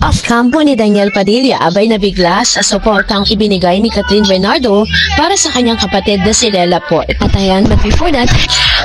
Off-campo ni Daniel Padilla abay nabigla sa suportang ibinigay ni Catherine Bernardo para sa kanyang kapatid na si Lela Porte. Patayan, but before that,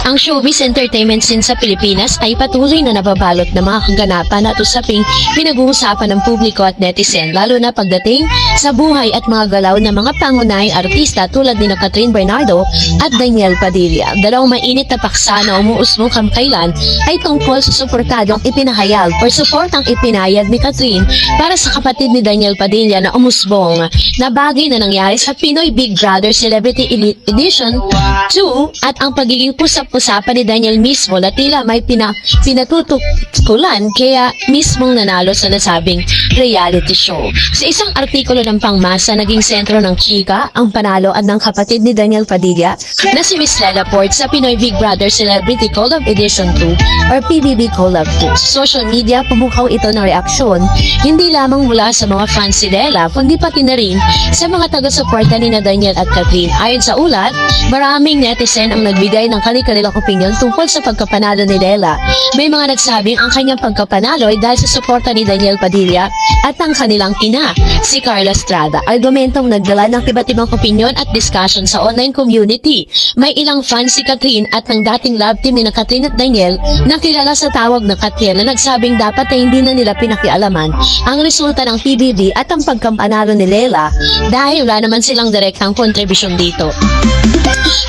ang showbiz entertainment scene sa Pilipinas ay patuloy na nababalot ng mga kaganapan at usaping pinag-uusapan ng publiko at netizen, lalo na pagdating sa buhay at mga galaw ng mga pangunahing artista tulad ni Catherine Bernardo at Daniel Padilla. Dalawang mainit na paksa na umuusbong kamakailan ay tungkol sa suportadong ipinahayag o suportang ipinayag ni Catherine para sa kapatid ni Daniel Padilla na umusbong na bagay na nangyari sa Pinoy Big Brother Celebrity Elite Edition 2 at ang pagiging pusap-usapan ni Daniel mismo na tila may pinatutukulan kaya mismong nanalo sa nasabing reality show. Sa isang artikulo ng pangmasa, naging sentro ng chika ang panalo at ng kapatid ni Daniel Padilla na si Miss Lela Porte sa Pinoy Big Brother Celebrity Collab Edition 2 or PBB Collab 2. Sa social media, pumukaw ito ng reaksyon hindi lamang mula sa mga fans si Lela, kundi pati na rin sa mga taga-suporta ni na Daniel at Catherine. Ayon sa ulat, maraming netizen ang nagbigay ng kanilang opinion tungkol sa pagkapanalo ni Lela. May mga nagsabing ang kanyang pagkapanalo ay dahil sa suporta ni Daniel Padilla at ang kanilang ina, si Carla Estrada. Argumentong nagdala ng iba't ibang opinion at discussion sa online community. May ilang fans si Catherine at ng dating love team ni na Catherine at Daniel na kilala sa tawag na Katya na nagsabing dapat ay hindi na nila pinakialaman ang resulta ng PBB at ang pagkampanalo ni Lela dahil wala naman silang direktang kontribusyon dito.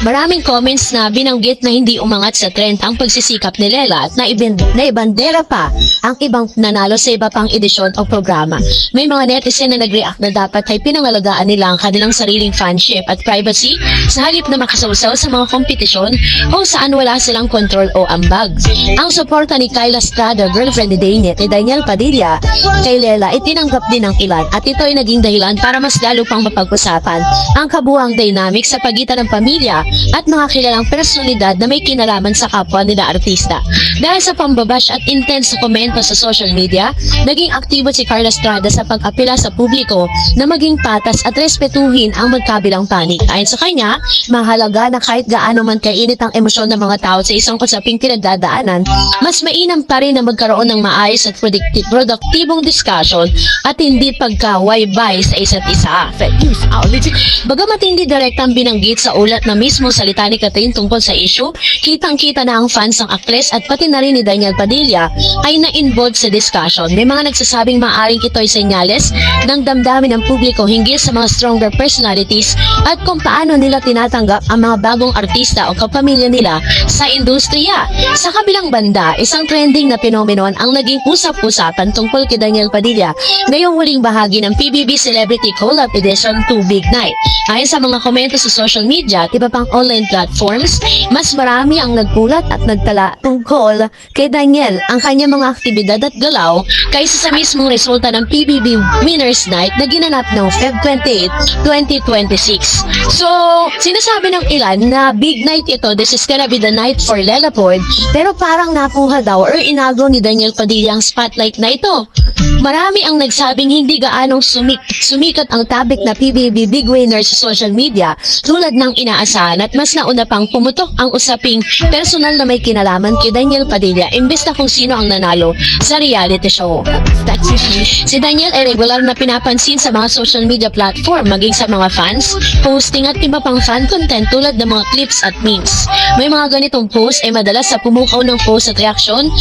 Maraming comments na binanggit na hindi umangat sa trend ang pagsisikap ni Lela at naibandera pa ang ibang nanalo sa iba pang edisyon o programa. May mga netizen na nag-react na dapat ay pinangalagaan nila ang kanilang sariling fanship at privacy sa halip na makasawsaw sa mga kompetisyon o saan wala silang control o ambag. Ang suporta ni Carla Estrada, girlfriend ni Daniel Padilla, kay Lela itinanggap din ng ilan at ito ay naging dahilan para mas lalo pang mapag-usapan ang kabuuang dynamic sa pagitan ng pamilya at mga kilalang personalidad na may kinalaman sa kapwa nila artista. Dahil sa pambabash at intense komento sa social media, naging aktibo si Carla Estrada sa pag-apela sa publiko na maging patas at respetuhin ang magkabilang panig. Ayon sa kanya, mahalaga na kahit gaano man kainit ang emosyon ng mga tao sa isang usaping pinagdadaanan, mas mainam pa rin na magkaroon ng maayos at produktibong discussion at hindi pagkawaybay sa isa't isa. Bagamat hindi direktang binanggit sa ulat na mismo salita ni Catherine tungkol sa issue, kitang-kita na ang fans ng aktres at pati na rin ni Daniel Padilla ay na-involved sa discussion. May mga nagsasabing maaaring ito ay senyales ng damdamin ng publiko hinggil sa mga stronger personalities at kung paano nila tinatanggap ang mga bagong artista o kapamilya nila sa industriya. Sa kabilang banda, isang trending na phenomenon ang naging usap-usapan tungkol kay Daniel Padilla ngayong huling bahagi ng PBB Celebrity Collab Edition 2 Big Night. Ayon sa mga komento sa social media at iba pang online platforms, mas marami ang nagkulat at nagtala tungkol kay Daniel ang kanyang mga aktibidad at galaw kaysa sa mismong resulta ng PBB Winners Night na ginanap noong Feb 28, 2026. So, sinasabi ng ilan na big night ito, this is gonna be the night for Lela Porte, pero parang nakuha daw or inago ni Daniel Padilla ang spotlight na ito. Marami ang nagsabing hindi gaanong sumikat ang topic na PBB Big Winner sa social media tulad ng inaasahan at mas nauna pang pumutok ang usaping personal na may kinalaman kay Daniel Padilla imbes na kung sino ang nanalo sa reality show. Si Daniel ay regular na pinapansin sa mga social media platform maging sa mga fans, posting at iba pang fan content tulad ng mga clips at memes. May mga ganitong post ay madalas sa pumukaw ng post at reaksyon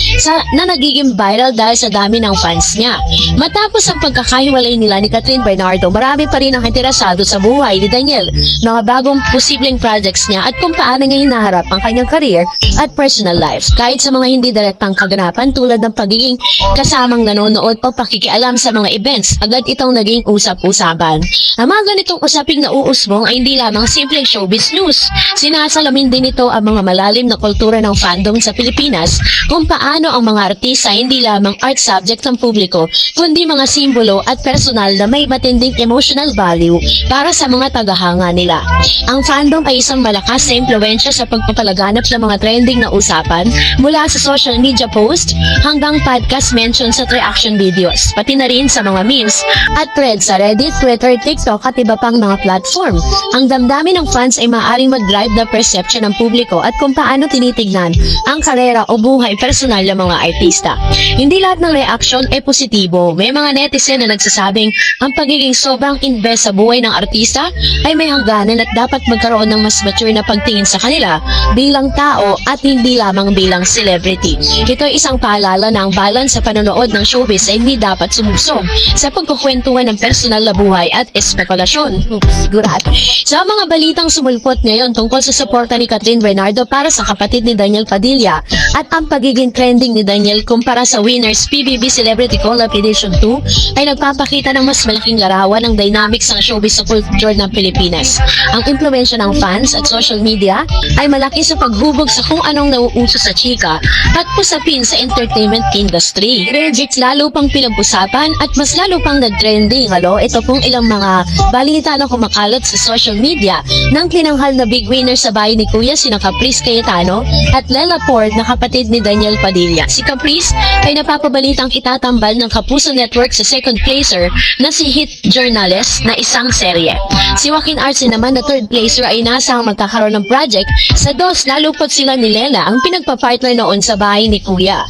na nagiging viral dahil sa dami ng fans niya. Matapos ang pagkakahiwalay nila ni Catherine Bernardo, marami pa rin ang interesado sa buhay ni Daniel, mga bagong posibleng projects niya at kung paano niya hinaharap ang kanyang career at personal life. Kahit sa mga hindi direktang kaganapan tulad ng pagiging kasamang nanonood o pakikialam sa mga events, agad itong naging usap-usapan. Ang mga ganitong usaping nauusbong ay hindi lamang simpleng showbiz news. Sinasalamin din ito ang mga malalim na kultura ng fandom sa Pilipinas kung paano ang mga artista hindi lamang art subject ng publiko, kundi mga simbolo at personal na may matinding emotional value para sa mga tagahanga nila. Ang fandom Mayroon pa isang malakas na impluwensya sa pagpapalaganap ng mga trending na usapan mula sa social media post hanggang podcast mention sa reaction videos, pati na rin sa mga memes at threads sa Reddit, Twitter, TikTok at iba pang mga platform. Ang damdamin ng fans ay maaaring mag-drive na perception ng publiko at kung paano tinitignan ang karera o buhay personal ng mga artista. Hindi lahat ng reaction ay positibo. May mga netizen na nagsasabing ang pagiging sobrang invest sa buhay ng artista ay may hangganan at dapat magkaroon ng mas mature na pagtingin sa kanila bilang tao at hindi lamang bilang celebrity. Ito ay isang paalala na ang balance sa panonood ng showbiz ay hindi dapat sumusong sa pagkukwentuhan ng personal na buhay at espekulasyon. Sigurado. Sa mga balitang sumulpot ngayon tungkol sa suporta ni Catherine Bernardo para sa kapatid ni Daniel Padilla at ang pagiging trending ni Daniel kumpara sa Winners PBB Celebrity Collab Edition 2 ay nagpapakita ng mas malaking larawan ng dynamics ng showbiz sa culture ng Pilipinas. Ang impluwensya ng fans at social media ay malaki sa paghubog sa kung anong nauuso sa chika at usapin sa entertainment industry. Legit lalo pang pinag-usapan at mas lalo pang nag-trending. Ito pong ilang mga balita na kumakalat sa social media ng tinanghal na big winner sa bahay ni Kuya sina Caprice Cayetano at Lela Ford na kapatid ni Daniel Padilla. Si Caprice ay napapabalitang itatambal ng Kapuso Network sa second placer na si hit journalist na isang serye. Si Joaquin Arce naman na third placer ay nasang magkakaroon ng project sa DOS lalupot sila ni Lela ang pinagpa-partner noon sa bahay ni Kuya.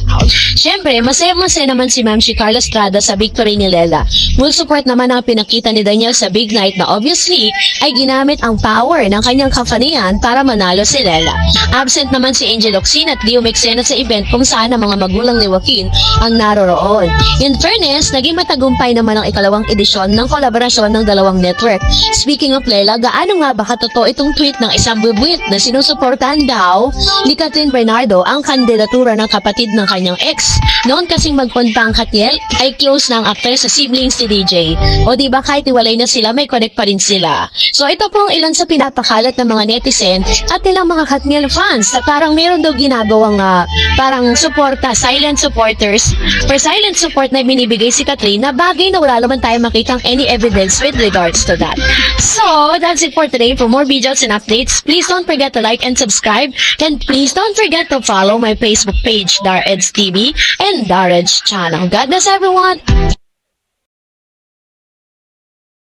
Siyempre, masaya-masaya naman si Ma'am si Carla Estrada sa victory ni Lela. Full support naman ang pinakita ni Daniel sa big night na obviously ay ginamit ang power ng kanyang kafanian para manalo si Lela. Absent naman si Angel Locsin at Leo Mexena sa event kung saan ang mga magulang ni Joaquin ang naroroon. In fairness, naging matagumpay naman ang ikalawang edisyon ng kolaborasyon ng dalawang network. Speaking of Lela, gaano nga ba katotoo itong tweet ng isang bubuit na sinusuportahan daw ni Catherine Bernardo ang kandidatura ng kapatid ng kanyang ex? Noon kasing magpunta ang Katniel ay close na ang actress sa siblings ni DJ. O diba kahit iwalay na sila, may connect pa rin sila. So ito pong ilan sa pinapakalat ng mga netizen at ilang mga Katniel fans na parang meron daw ginagawang parang suporta, silent supporters for silent support na binibigay si Catherine na bagay na wala naman tayo makitang any evidence with regards to that. So that's it for today. For more videos and updates, please don't forget to like and subscribe, and please don't forget to follow my Facebook page, Dar Eds TV and Dar Eds channel. God bless everyone!